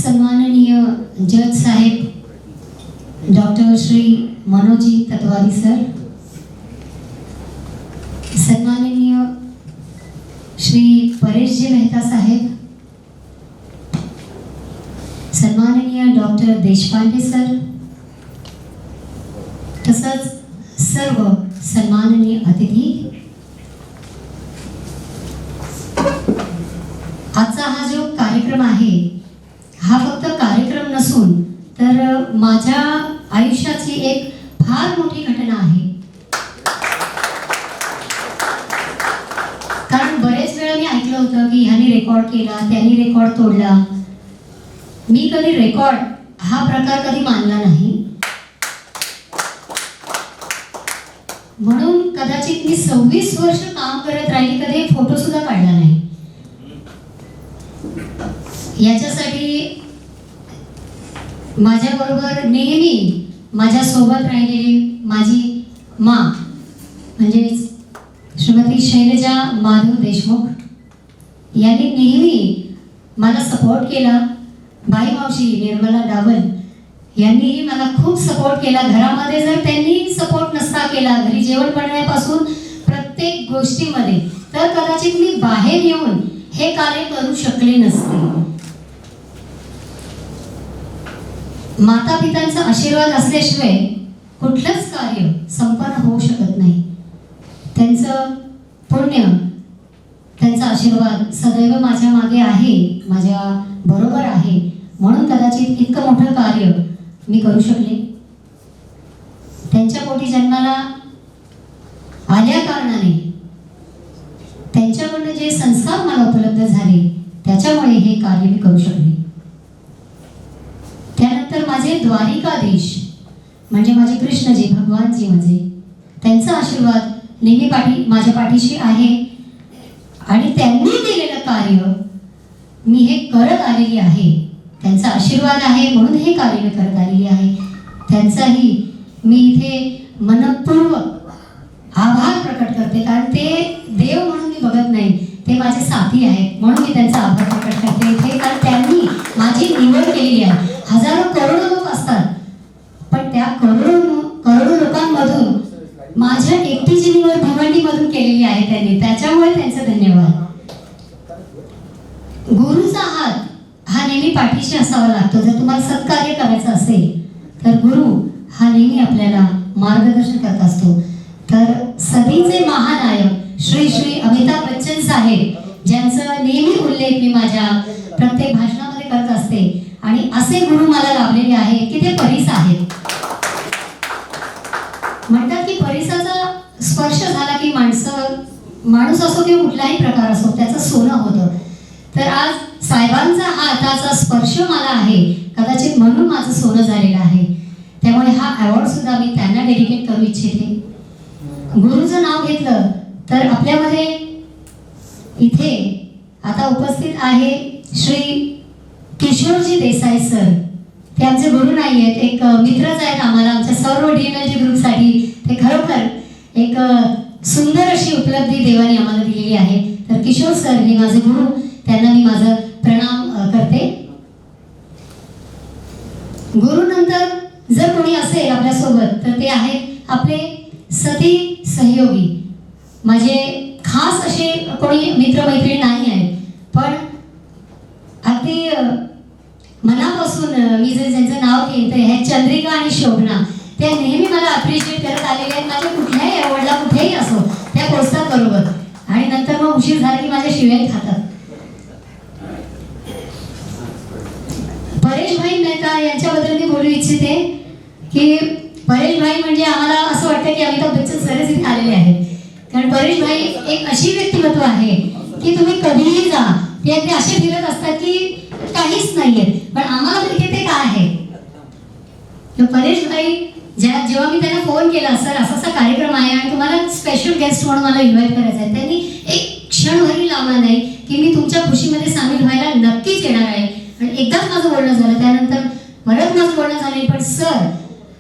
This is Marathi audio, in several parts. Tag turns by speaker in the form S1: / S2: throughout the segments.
S1: सन्माननीय जज साहेब डॉक्टर श्री मनोजी तत्वारी सर, सन्माननीय श्री परेशजी मेहता साहेब, सन्माननीय डॉक्टर देशपांडे सर, तसंच सर्व सन्माननीय अतिथी, आजचा हा जो कार्यक्रम आहे हा फक्त कार्यक्रम नसून तर माझ्या आयुष्याची एक फार मोठी घटना आहे. कारण बरेच वेळा मी ऐकलं होतं की ह्याने रेकॉर्ड केला, त्याने रेकॉर्ड तोडला. मी कधी रेकॉर्ड हा प्रकार कधी मानला नाही. म्हणून कदाचित मी 26 वर्ष काम करत राहिली, कधी फोटो सुद्धा काढला नाही. याच्यासाठी माझ्याबरोबर नेहमी माझ्या सोबत राहिलेली माझी माँ म्हणजे श्रीमती शैलजा माधव देशमुख यांनी नेहमी मला सपोर्ट केला. बाई मावशी निर्मला डावल यांनीही मला खूप सपोर्ट केला. घरामध्ये जर त्यांनी सपोर्ट नसता केला, घरी जेवण बनवण्यापासून प्रत्येक गोष्टीमध्ये, तर कदाचित मी बाहेर येऊन हे कार्य करू शकले नसते. माता पित्यांचा आशीर्वाद असल्याशिवाय कुठलंच कार्य संपन्न होऊ शकत नाही. त्यांचं पुण्य, त्यांचा आशीर्वाद सदैव माझ्या मागे आहे, माझ्या बरोबर आहे. म्हणून कदाचित इतकं मोठं कार्य मी करू शकले. त्यांच्या पोटी जन्माला आल्या कारणाने त्यांच्याकडून जे संस्कार मला उपलब्ध झाले त्याच्यामुळे हे कार्य मी करू शकले. त्यानंतर माझे द्वारिकाधीश म्हणजे माझे कृष्णजी, भगवानजी माझे, त्यांचा आशीर्वाद नेहमी माझ्या पाठीशी आहे. आणि त्यांनी केलेलं कार्य मी हे करत आलेली आहे. त्यांचा आशीर्वाद आहे म्हणून हे कार्य मी करत आलेली आहे. त्यांचाही मी इथे मनपूर्वक आभार प्रकट करते. कारण ते देव म्हणून मी बघत नाही, ते माझे साथी आहेत म्हणून मी त्यांचा आभार प्रकट करते इथे. कारण त्यांनी माझी निवड केलेली आहे. हजारो करोडो लोक असतात, पण त्या करोडो लोकांमधून माझ्या एकटीची निवड भिवंडीमधून केलेली आहे त्यांनी. त्याच्यामुळे त्यांचं धन्यवाद. गुरुचा हात हा नेहमी पाठीशी असावा लागतो. जर तुम्हाला सत्कार्य करायचं असेल तर गुरु हा नेहमी आपल्याला मार्गदर्शन करत असतो. तर सदीचे महानायक श्री श्री अमिताभ बच्चन साहेब, ज्यांचं नेहमी उल्लेख मी माझ्या प्रत्येक भाषणामध्ये करत असते. आणि असे गुरु मला लाभलेले आहेत की ते परीस आहेत. म्हणतात की परिसाचा स्पर्श झाला की माणूस असो किंवा कुठलाही प्रकार असो त्याचं सोनं होतं. तर आज साहेबांचा हाताचा स्पर्श मला आहे, कदाचित म्हणून माझं सोनं झालेलं आहे. त्यामुळे हा अवॉर्ड सुद्धा मी त्यांना डेडिकेट करू इच्छिते. गुरुचं नाव घेतलं तर आपल्यामध्ये इथे आता उपस्थित आहे श्री किशोरजी देसाई सर. ते आमचे गुरु नाही आहेत, एक मित्रच आहेत आम्हाला, आमच्या सर्व DMLG ग्रुपसाठी. ते खरोखर एक सुंदर अशी उपलब्धी देवाने आम्हाला दिलेली आहे. तर किशोर सर हे माझे गुरु, त्यांना मी माझं प्रणाम करते. गुरु नंतर जर कोणी असेल आपल्यासोबत तर ते आहेत आपले सती सहयोगी. माझे खास असे कोणी मित्रमैत्रिणी नाही आहेत, पण अगदी मनापासून मी जर ज्यांचं नाव घेईन तर हे चंद्रिका आणि शोभना, त्या नेहमी मला अप्रिशिएट करत आलेल्या आहेत. माझ्या कुठल्याही अवॉर्डला कुठेही असो त्या पोचतात बरोबर. आणि नंतर मग उशीर झाला की माझ्या शिव्याही खातात. परेश भाई मेहता यांच्याबद्दल मी बोलू इच्छिते की परेश भाई म्हणजे आम्हाला असं वाटतं की अमिताभ बच्चन सरच इथे आलेले आहेत. कारण परेश भाई एक अशी व्यक्तिमत्व आहे की तुम्ही कधीही जा, ते अगदी असे फिरत असतात की काहीच नाहीये, पण आम्हाला माहिती ते काय आहे. तर परेश भाई जेव्हा मी त्यांना फोन केला, सर असा असा कार्यक्रम आहे आणि तुम्हाला स्पेशल गेस्ट म्हणून मला इन्व्हाइट करायचं आहे, त्यांनी एक क्षणभरही लावला नाही की मी तुमच्या खुशीमध्ये सामील व्हायला नक्कीच येणार आहे. आणि एकदाच माझं बोलणं झालं, त्यानंतर परत माझं बोलणं झालं. पण सर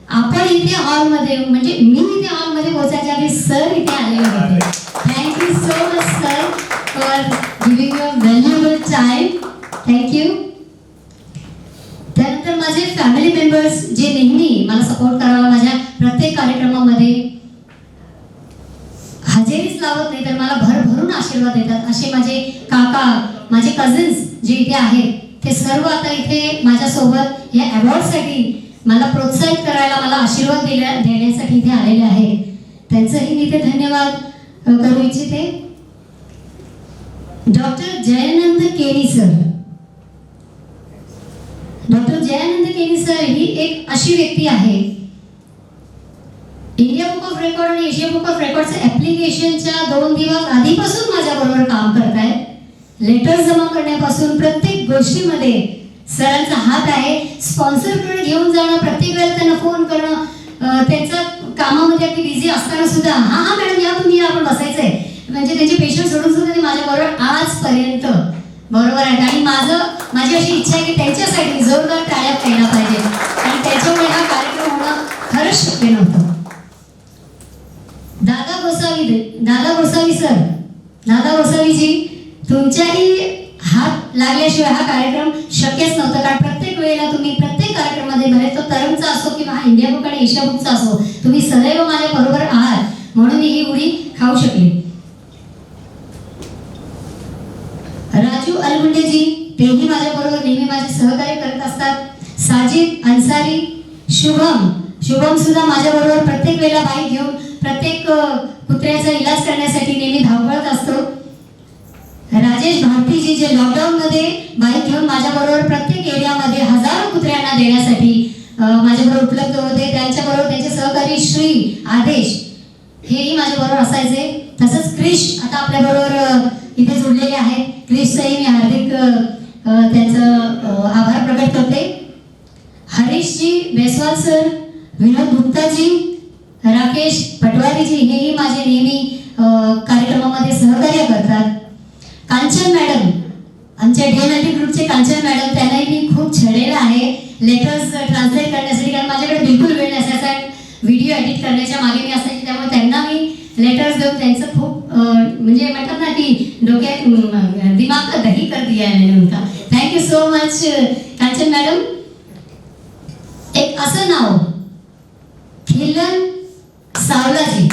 S1: आपण इथे हॉलमध्ये, म्हणजे मी इथे हॉलमध्ये पोहोचायच्या आधी सर इथे आलेले होते. Thank you so much sir for giving your valuable time. Thank you. माझे फॅमिली मेंबर्स जे नेहमी मला सपोर्ट करावा, माझ्या प्रत्येक कार्यक्रमामध्ये हजेरीच लावत नाही तर मला भरभरून आशीर्वाद देतात, असे माझे काका, माझे कझिन्स जे इथे आहेत ते सर्व आता इथे माझ्यासोबत या अवॉर्डसाठी मला प्रोत्साहित करायला, मला आशीर्वाद देण्यासाठी इथे आलेले आहेत. त्यांचंही मी इथे धन्यवाद करू इच्छिते. डॉक्टर जयानंद केनी सर. डॉक्टर जयानंद केनी सर ही एक अशी व्यक्ती आहे, इंडिया बुक ऑफ रेकॉर्ड आणि एशिया बुक ऑफ रेकॉर्डच्या ऍप्लिकेशनच्या 2 दिवस आधीपासून माझ्याबरोबर काम करतायत. लेटर जमा करण्यापासून प्रत्येक गोष्टीमध्ये सरांचा हात आहे. स्पॉन्सरकडे घेऊन जाणं, प्रत्येक वेळेला त्यांना फोन करणं, त्यांच्या कामामध्ये अगदी बिझी असताना सुद्धा हा मॅडम या, तुम्ही या, आपण बसायचंय, म्हणजे त्यांचे पेशंट सोडून सुद्धा ते माझ्याबरोबर आजपर्यंत बरोबर आहेत. आणि माझी अशी इच्छा आहे की त्यांच्यासाठी जोरदार टाळ्या पडायला पाहिजे आणि त्याच्यामुळे हा कार्यक्रम होणं खरंच शक्य नव्हतं. दादा गोसावी सर, दादा गोसावीजी, तुमच्याही हात लागल्याशिवाय हा कार्यक्रम शक्यच नव्हता. कारण प्रत्येक वेळेला तुम्ही प्रत्येक कार्यक्रमामध्ये भले तो तरंगचा असो किंवा इंडिया बुक आणि एशिया बुकचा असो, तुम्ही सदैव माझ्या बरोबर आहात, म्हणून मी ही उडी खाऊ शकले. राजू अलगुंडेजी, तेही माझ्या बरोबर नेहमी माझे सहकार्य करत असतात. साजिद अन्सारी, शुभम सुद्धा माझ्या बरोबर प्रत्येक वेळेला बाईक घेऊन प्रत्येक कुत्र्याचा इलाज करण्यासाठी नेहमी धावपळत असतो. राजेश भारतीजी, जे लॉकडाऊन मध्ये बाईक घेऊन माझ्याबरोबर प्रत्येक एरियामध्ये हजारो कुत्र्यांना देण्यासाठी माझ्याबरोबर उपलब्ध होते. त्यांच्याबरोबर त्यांचे सहकारी श्री आदेश हेही माझ्याबरोबर असायचे. तसंच क्रिश आता आपल्याबरोबर इथे जोडलेले आहेत. क्रिशचंही मी हार्दिक त्यांचं आभार प्रकट करते. हरीशजी बेसवाल सर, विनोद गुप्ताजी, राकेश पटवारीजी हेही माझे नेहमी कार्यक्रमामध्ये सहकार्य करतात. कांचन मॅडम, आमच्या डीएनआयटी ग्रुपचे कांचन मॅडम, त्यांनाही मी खूप छळलेलं आहे लेटर्स ट्रान्सलेट करण्यासाठी, कारण माझ्याकडे बिलकुल वेळ नसायचा. व्हिडिओ एडिट करण्याच्या मागे मी असायची, त्यामुळे त्यांना मी लेटर्स देऊन त्यांचं खूप म्हणजे म्हणतात ना की डोक्यात दिमाग का दही कर दिया है मैंने उनका. Thank you so much Kanchan madam. एक असं नाव खिलन सावलाजी,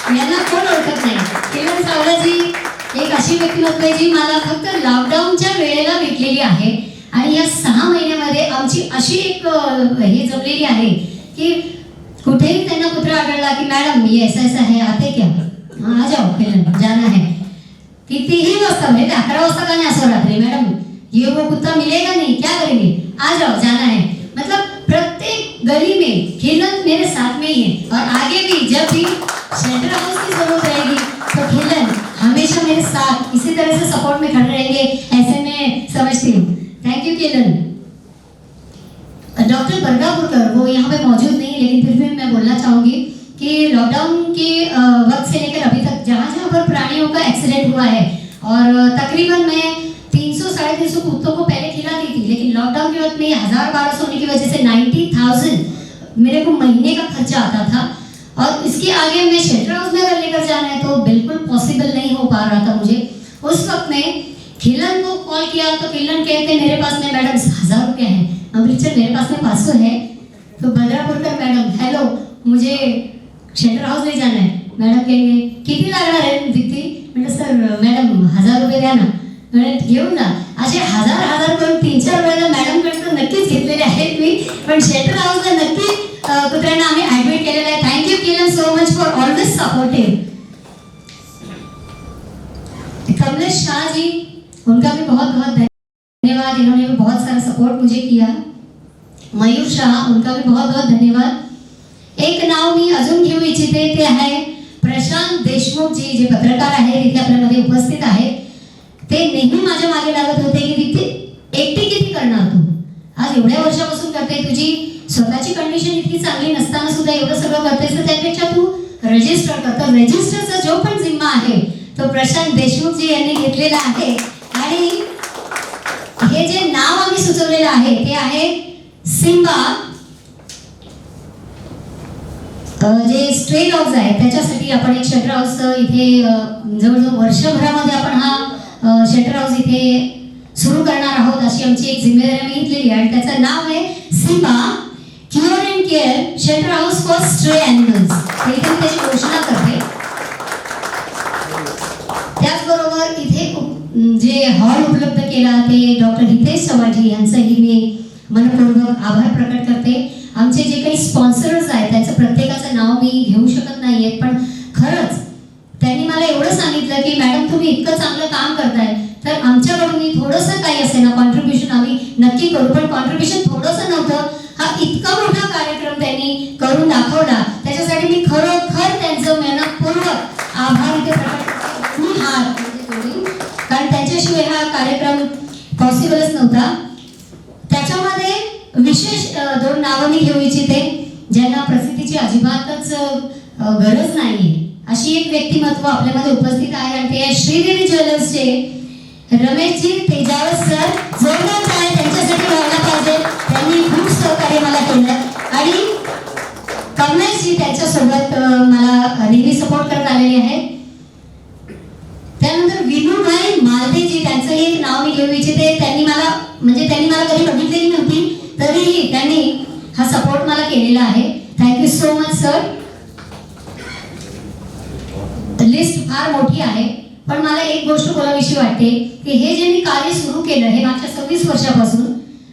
S1: यांना कोण ओळखत नाही. खिलन सावलाजी एक अशी व्यक्तिमत्व आहे जी मला फक्त लॉकडाऊनच्या वेळेला भेटलेली आहे आणि या 6 महिन्यामध्ये आमची अशी एक हे जमलेली आहे की कुठेही त्यांना कुत्रा आढळला की मॅडम ये ऐसा है, आते क्या, आ जाओ खिलन, जाना है. कितीही वाजता, म्हणजे 11 वाजता का नाही असं रात्री, मॅडम ये वो कुत्ता मिलेगा नहीं, क्या करेंगे, आ जाओ, जाना है. मतलब प्रत्येक गली में खिलन मेरे साथ में ही है और आगे भी जब भी शेल्टर हाउस की जरूरत रहेगी तो खिलन हमेशा मेरे साथ इसी तरह से सपोर्ट में खड़े रहेंगे, ऐसे मैं समझती हूँ. Thank you kiln. डॉक्टर बरगापुरकर वो यहाँ पे मौजूद नहीं, लेकिन फिर भी मैं बोलना चाहूँगी कि लॉकडाउन के वक्त से लेकर अभी तक जहाँ जहाँ पर प्राणियों का एक्सीडेंट हुआ है, और तकरीबन मैं 300-350 कुत्तों को पहले खिलाती थी, लेकिन लॉकडाउन के वक्त में 1000-1200 होने की वजह से 90,000 मेरे को महीने का खर्चा आता था. और इसके आगे मैं शेल्टर हाउस में अगर लेकर जाना है तो बिल्कुल पॉसिबल नहीं हो पा रहा था मुझे. उस वक्त में खिलन को कॉल किया तो खिलन कहते मेरे पास में मैडम 1000 रुपये हैं. अमृतसर मेरे पास में 500 है. तो बद्रापुरकर मैडम, हेलो मुझे शेल्टर हाउस ले जाना है. मॅडम कहेंगे किती लागणार आहे दीप्ती. म्हटलं सर मॅडम 1000 रुपये द्या ना. म्हणे घेऊन जा. असे हजार करून 3-4 वेळेला मॅडमकडे तर नक्कीच घेतलेले आहेत मी, पण शेल्टर हाऊसला नक्की कुत्र्यांना आम्ही ऍडमिट केलेलं आहे. थँक्यू किलन so much for always supporting. Kamlesh Shah ji, उनका भी बहुत बहुत धन्यवाद, इन्होंने भी बहुत सारा सपोर्ट मुझे किया. मयूर शाह, उनका भी बहुत बहुत धन्यवाद. एक नाव मी अजून घेऊ इच्छिते, ते आहे प्रशांत देशमुख जी, जे पत्रकार आहेत इथे आपल्यामध्ये उपस्थित आहेत. ते नेहमी माझ्या मागे लागत होते की तिथे एकटी किती करणार तू, आज एवढ्या वर्षापासून करते, तुझी स्वतःची कंडिशन इतकी चांगली नसताना सुद्धा एवढं सगळं करतेस, तर त्यापेक्षा तू रजिस्टर कर. तर रजिस्टरचा जो पण जिम्मा आहे तो प्रशांत देशमुख जी यांनी घेतलेला आहे. आणि हे जे नाव आम्ही सुचवलेलं आहे ते आहे सिम्बा, जे स्ट्रे डॉग्स आहेत त्याच्यासाठी आपण एक शेल्टर हाऊस इथे जवळजवळ वर्षभरामध्ये आपण हा शेल्टर हाऊस इथे सुरू करणार आहोत, अशी आमची एक जिम्मेदारी आम्ही घेतलेली केली आणि त्याचं नाव आहे Simba cure and care shelter house for stray animals. इथे मी त्याची घोषणा करते. त्याचबरोबर इथे जे हॉल उपलब्ध केला ते डॉक्टर हितेश चव्हाजी यांचंही मी मनपूर्वक आभार प्रकट करते. आमचे जे काही स्पॉन्सर्स आहेत त्यांचं प्रत्येकाचं नाव मी घेऊ शकत नाहीये, पण खरंच त्यांनी मला एवढं सांगितलं की मॅडम तुम्ही इतकं चांगलं काम करताय तर आमच्याकडून थोडंसं काही असेल ना कॉन्ट्रीब्युशन आम्ही नक्की करू. पण कॉन्ट्रीब्युशन थोडंसं नव्हतं, हा इतका मोठा कार्यक्रम त्यांनी करून दाखवला. त्याच्यासाठी मी खरोखर त्यांचं मनपूर्वक आभार इथे प्रकट करते. मी हात जोडीन, कारण त्यांच्याशिवाय हा कार्यक्रम पॉसिबलच नव्हता. त्याच्यामध्ये विशेष 2 नावं मी घेऊ इच्छिते ज्यांना प्रसिद्धीची अजिबातच गरज नाहीये. अशी एक व्यक्तिमत्व आपल्यामध्ये उपस्थित आहे आणि ते आहे श्रीदेवी ज्वेलर्सचे रमेशजी तेजावत सर. जोरदार टाळ्या त्यांच्यासाठी व्हायला पाहिजे. त्यांनी खूप सहकार्य मला केलं आणि कमलेशजी त्यांच्यासोबत मला नेहमी सपोर्ट करत आलेले आहेत. त्यानंतर विनूभाई मालदेजी, त्यांचं एक नाव मी घेऊ इच्छिते. त्यांनी मला कधी बघितलेली नव्हती तरीही त्यांनी हा सपोर्ट मला केलेला आहे. Thank you so much sir. List फार मोठी आहे, पण मला एक गोष्ट बोलावीशी वाटते की हे जे मी कार्य सुरू केलं हे मागच्या 26 वर्षापासून,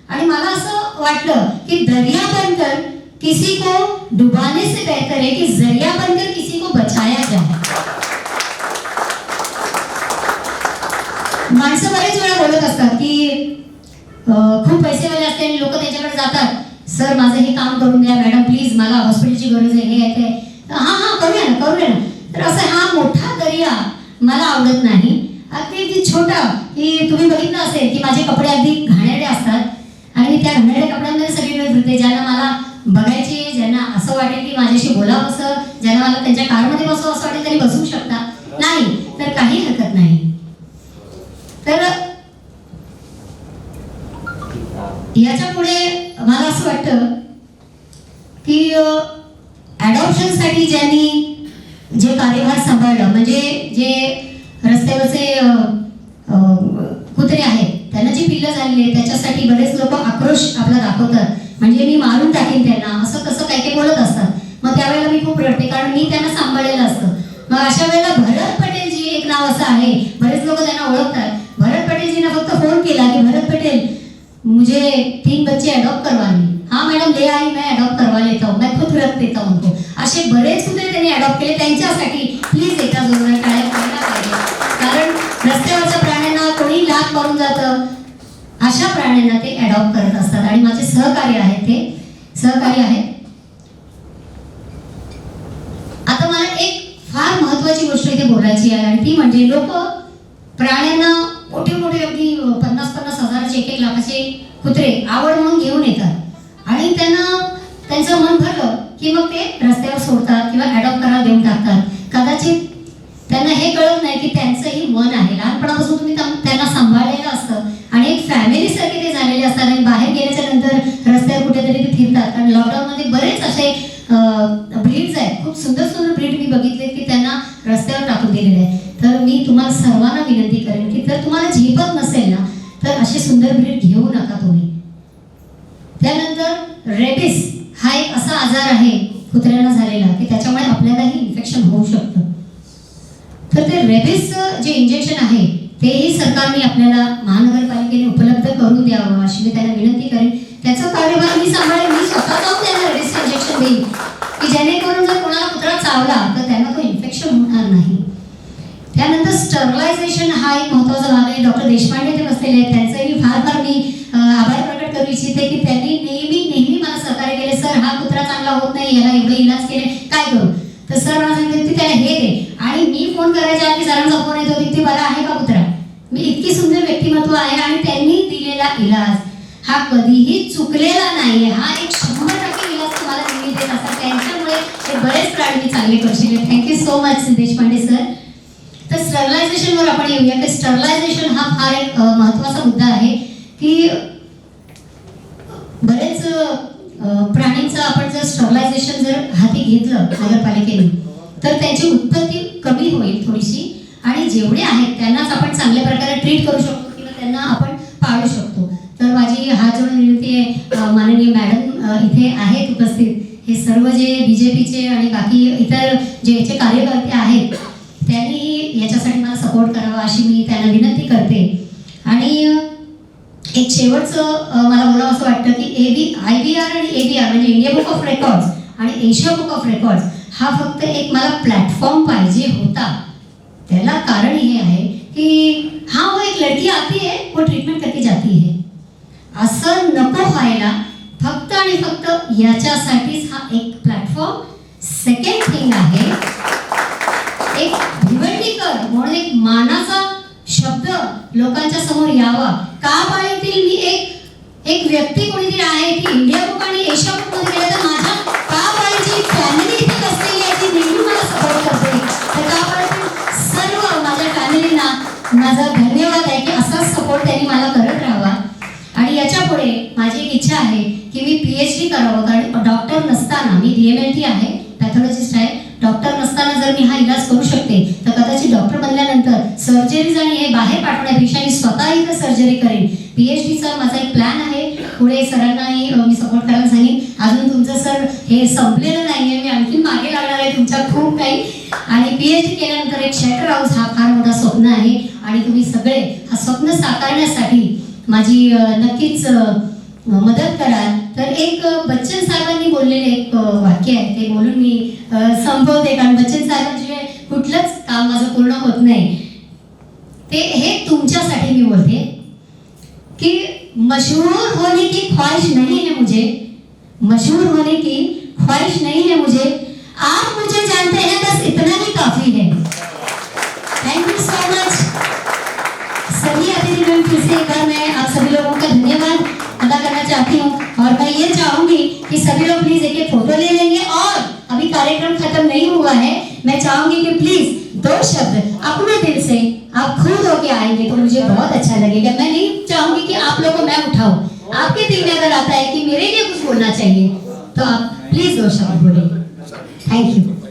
S1: आणि मला असं वाटलं की दरिया बनकर किसी को डुबाने से बेहतर है कि जरिया बनकर किसी को बचाया जाए. माणसं बरेच वेळा बोलत असतात की खूप पैसेवाले असते आणि लोक त्यांच्याकडे जातात, सर माझं हे काम करून द्या मॅडम प्लीज, मला हॉस्पिटलची गरज आहे, हे आहे ते. हां करूया ना. तर असं हा मोठा दर्या मला आवडत नाही. अगदी छोटा की तुम्ही बघितलं असेल की माझे कपडे अगदी घाणेरडे असतात आणि त्या घाणेरड्या कपड्यांमध्ये सगळीकडे फिरते. ज्यांना मला बघायचे, ज्यांना असं वाटेल की माझ्याशी बोलावं असं, ज्यांना मला त्यांच्या कारमध्ये बसावं असं वाटेल तरी बसू शकता, नाही तर काही हरकत नाही. तर याच्या पुढे मला असं वाटतं की ॲडॉप्शनसाठी ज्यांनी जे कार्यभार सांभाळलं, म्हणजे जे रस्त्यावरचे कुत्रे आहेत त्यांना जी पिल्लं झालेली आहेत त्याच्यासाठी बरेच लोक आक्रोश आपला दाखवतात, म्हणजे मी मारून टाकेन त्यांना, असं तसं काही बोलत असतात. मग त्यावेळेला मी खूप रडते, कारण मी त्यांना सांभाळलेलं असतं. मग अशा वेळेला भरत पटेल जी एक नाव असं आहे, बरेच लोक त्यांना ओळखतात. भरत पटेलजीने फक्त फोन केला की भरत पटेल मुझे 3 बच्चे अडॉप्ट करवाने. हाँ मैडम ले आई, मैं अडॉप्ट करवा लेता हूँ, मैं खुद रख देता हूँ उनको. असे बरेच कुत्रे त्यांनी अडॉप्ट केले. त्यांच्यासाठी प्लीज एकदा जोरदार टाळ्या पडायला पाहिजे, कारण रस्त्यावरच्या प्राण्यांना कोणी लाथ मारून जातं, अशा प्राण्यांना ते अडॉप्ट करत असतात आणि माझे सहकारी आहेत. आता मला एक फार महत्वाची गोष्ट इथे बोलायची आहे आणि ती म्हणजे लोक प्राण्यांना मोठे अगदी 50-50 हजाराचे 1-1 लाखाचे कुत्रे आवड म्हणून घेऊन येतात आणि त्यांना त्यांचं मन भरलं की मग ते रस्त्यावर सोडतात किंवा अडॉप्ट करायला देऊन टाकतात. कदाचित त्यांना हे कळत नाही की त्यांचंही मन आहे. लहानपणापासून तुम्ही त्यांना सांभाळलेलं असतं आणि एक फॅमिली सारखे ते झालेले असतात आणि बाहेर गेल्याच्या नंतर रस्त्यावर कुठेतरी ते फिरतात. कारण लॉकडाऊनमध्ये बरेच असे ब्रीड्स आहेत, खूप सुंदर ब्रीड मी बघितले की त्यांना रस्त्यावर टाकून दिलेले आहे. तर मी तुम्हाला सर्वांना विनंती करेन की जर तुम्हाला झेपत नसेल ना तर असे सुंदर ब्रीड घेऊ नका तुम्ही. त्यानंतर रेबिस हा एक असा आजार आहे कुत्र्यांना झालेला की त्याच्यामुळे आपल्यालाही इन्फेक्शन होऊ शकतं. तर ते रेबिसचं जे इंजेक्शन आहे तेही सरकारने आपल्याला महानगरपालिकेने उपलब्ध करून द्यावं अशी मी त्यांना विनंती करेन. त्याचं कार्यभार मी सांभाळेन, मी स्वतः जाऊन त्यांना रेबिसचं इंजेक्शन देईन की जेणेकरून जर कोणाला कुत्रा चावला तर त्यांना तो इन्फेक्शन होणार नाही. त्यानंतर स्टरलायझेशन हा एक महत्त्वाचा भाग आहे. डॉक्टर देशपांडे ते बसलेले आहेत, त्यांचंही फार मी आभार प्रकट करू इच्छिते की त्यांनी नेहमी मला सहकार्य केले. सर हा कुत्रा चांगला होत नाही, याला एवढे इलाज केले, काय करू? तर सर मला सांगितलं की त्याला हे दे, आणि मी फोन करायच्या आधी सरांचा फोन येतो की ते बरा आहे का कुत्रा. मी इतकी सुंदर व्यक्तिमत्व आहे आणि त्यांनी दिलेला इलाज हा कधीही चुकलेला नाहीये. हा एक 100% इलाज तुम्हाला नेहमी देत असतात. त्यांच्यामुळे हे बरेच प्राणी चांगले करशील. Thank you so much Deshpande sir. तर स्टरलायझेशनवर आपण येऊया की स्टरलायझेशन हा फार एक महत्त्वाचा मुद्दा आहे की बरेच प्राणींचं आपण जर स्टरलायझेशन जर हाती घेतलं नगरपालिकेने तर त्यांची उत्पत्ती कमी होईल थोडीशी, आणि जेवढे आहेत त्यांनाच आपण चांगल्या प्रकारे ट्रीट करू शकतो किंवा त्यांना आपण पाळू शकतो. तर माझी हात जोडून विनंती बोलते माननीय मॅडम इथे आहेत उपस्थित, हे सर्व जे BJPचे आणि बाकी इतर जे याचे कार्यकर्ते आहेत त्यांनी याच्यासाठी मला सपोर्ट करावा अशी मी त्यांना विनंती करते. आणि एक शेवटचं मला बोलावं असं वाटतं की IBR आणि ABR म्हणजे इंडिया बुक ऑफ रेकॉर्ड्स आणि एशिया बुक ऑफ रेकॉर्ड्स हा फक्त एक मला प्लॅटफॉर्म पाहिजे होता. त्याला कारण हे आहे की हाँ वो एक लड़की आती है वो ट्रीटमेंट करके जाती है, असं नको व्हायला. फक्त आणि फक्त याच्यासाठीच हा एक प्लॅटफॉर्म. सेकंड थिंग आहे, एक भिवंडीकर म्हणून एक मानाचा शब्द लोकांच्या समोर यावा. का पाळीतील मी एक व्यक्ती कोणीतरी आहे की इंडिया बुक आणि एशिया बुक मध्ये गेलं तर माझ्या का पाळीची फॅमिली इथे बसलेली आहे ती नेहमी मला सपोर्ट करते. तर का पाळीतील सर्व माझ्या फॅमिलींना माझा धन्यवाद आहे की असाच सपोर्ट त्यांनी मला करत राहावा. आणि याच्या पुढे माझी एक इच्छा आहे की मी PhD करावं, कारण डॉक्टर नसताना मी DMLT आहे, पॅथॉलॉजिस्ट आहे. डॉक्टर नसताना जर मी हा इलाज करू शकते तर कदाचित डॉक्टर बनल्यानंतर सर्जरीज आणि हे बाहेर पाठवण्यापेक्षा मी स्वतः इथं सर्जरी करेन. PhDचा माझा एक प्लॅन आहे. पुढे सरांनाही मी सपोर्ट करायला सांगेन. अजून तुमचं सर हे संपलेलं नाही आहे, मी आणखी मागे लागणार आहे तुमच्या खूप काही. आणि PhD केल्यानंतर एक शेल्टर हाऊस हा फार मोठा स्वप्न आहे आणि तुम्ही सगळे हा स्वप्न साकारण्यासाठी माझी नक्कीच मदत कराल. तर एक बच्चन साहेबांनी बोललेले एक वाक्य आहे ते बोलून मी संपवते, कारण बच्चन साहेबांशिवाय कुठलंच काम माझं पूर्ण होत नाही. ते हे तुमच्यासाठी मी बोलते की मशहूर होने की ख्वाहिश नहीं है मुझे, मशहूर होने की ख्वाहिश नहीं है मुझे, आप मुझे जानते हैं बस इतना ही काफी है. Thank you so much. सभी अतिथिगण, फिर से एक बार मैं आप सभी लोगों का धन्यवाद अदा करना चाहती हूँ. और मैं ये चाहूंगी कि सभी लोग प्लीज एक फोटो ले लेंगे. और अभी कार्यक्रम खत्म नहीं हुआ है, मैं चाहूंगी कि प्लीज 2 शब्द अपने दिल से आप खुद होके आएंगे तो मुझे बहुत अच्छा लगेगा. मैं नहीं चाहूंगी कि आप लोगों को मैं उठाऊं. आपके दिल में अगर आता है कि मेरे लिए कुछ बोलना चाहिए तो आप प्लीज 2 शब्द बोलिए. Thank you.